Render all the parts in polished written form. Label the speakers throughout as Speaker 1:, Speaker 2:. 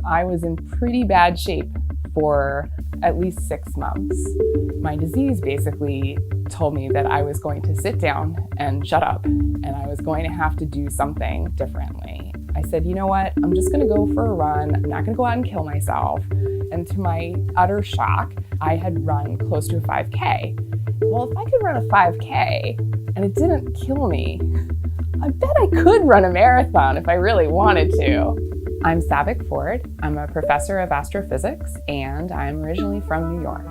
Speaker 1: I was in pretty bad shape for at least 6 months. My disease basically told me that I was going to sit down and shut up, and I was going to have to do something differently. I said, you know what, I'm just gonna go for a run. I'm not gonna go out and kill myself. And to my utter shock, I had run close to a 5K. Well, if I could run a 5K and it didn't kill me, I bet I could run a marathon if I really wanted to. I'm Saavik Ford. I'm a professor of astrophysics, and I'm originally from New York.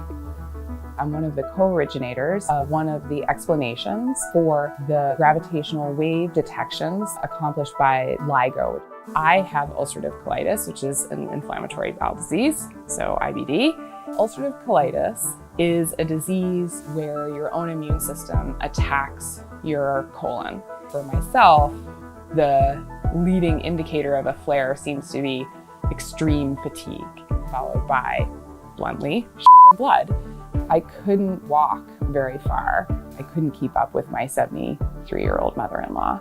Speaker 1: I'm one of the co-originators of one of the explanations for the gravitational wave detections accomplished by LIGO. I have ulcerative colitis, which is an inflammatory bowel disease, so IBD. Ulcerative colitis is a disease where your own immune system attacks your colon. For myself, the leading indicator of a flare seems to be extreme fatigue, followed by, bluntly, blood. I couldn't walk very far. I couldn't keep up with my 73-year-old mother-in-law.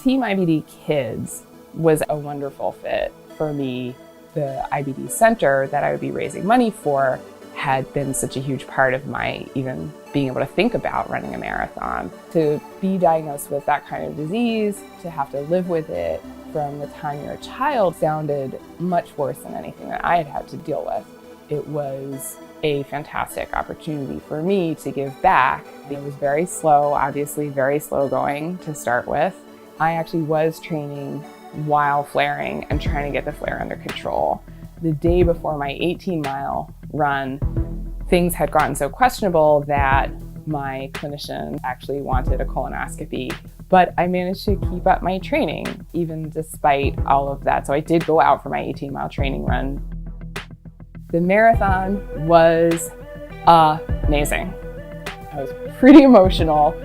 Speaker 1: Team IBDKids was a wonderful fit for me. The IBD center that I would be raising money for had been such a huge part of my even being able to think about running a marathon. To be diagnosed with that kind of disease, to have to live with it from the time you're a child sounded much worse than anything that I had had to deal with. It was a fantastic opportunity for me to give back. It was very slow, obviously very slow going to start with. I actually was training while flaring and trying to get the flare under control. The day before my 18-mile run, things had gotten so questionable that my clinician actually wanted a colonoscopy, but I managed to keep up my training even despite all of that. So I did go out for my 18-mile training run. The marathon was amazing. I was pretty emotional.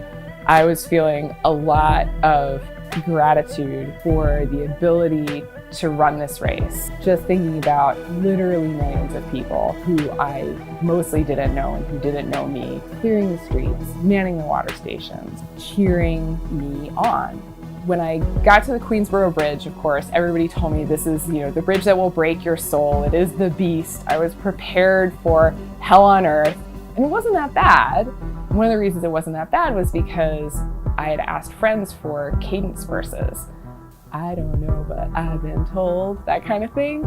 Speaker 1: I was feeling a lot of gratitude for the ability to run this race. Just thinking about literally millions of people who I mostly didn't know and who didn't know me, clearing the streets, manning the water stations, cheering me on. When I got to the Queensboro Bridge, of course, everybody told me this is, the bridge that will break your soul. It is the beast. I was prepared for hell on earth, and it wasn't that bad. One of the reasons it wasn't that bad was because I had asked friends for cadence verses. I don't know, but I've been told, that kind of thing.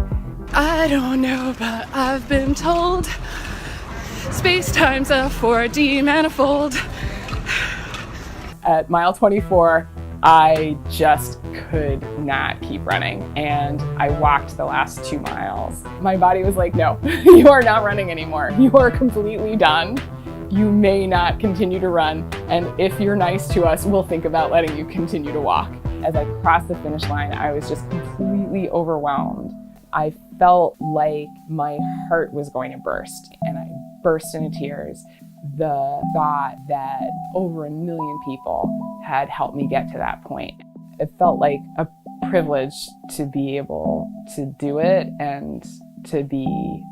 Speaker 1: I don't know, but I've been told. Space-time's a 4D manifold. At mile 24, I just could not keep running, and I walked the last 2 miles. My body was like, no, you are not running anymore. You are completely done. You may not continue to run, and if you're nice to us, we'll think about letting you continue to walk. As I crossed the finish line, I was just completely overwhelmed. I felt like my heart was going to burst, and I burst into tears. The thought that over 1 million people had helped me get to that point. It felt like a privilege to be able to do it and to be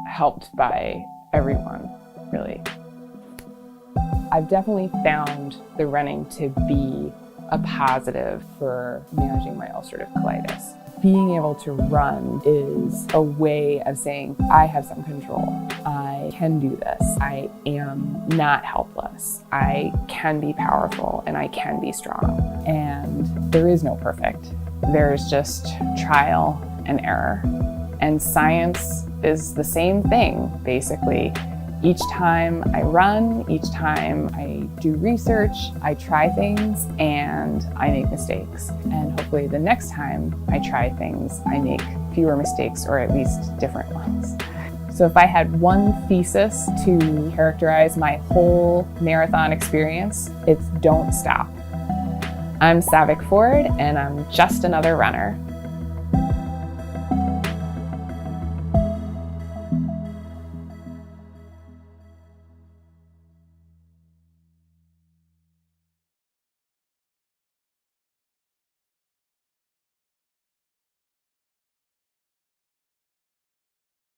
Speaker 1: helped by everyone, really. I've definitely found the running to be a positive for managing my ulcerative colitis. Being able to run is a way of saying, I have some control. I can do this. I am not helpless. I can be powerful and I can be strong. And there is no perfect. There's just trial and error. And science is the same thing, basically. Each time I run, each time I do research, I try things and I make mistakes. And hopefully the next time I try things, I make fewer mistakes or at least different ones. So if I had one thesis to characterize my whole marathon experience, it's don't stop. I'm Saavik Ford and I'm just another runner.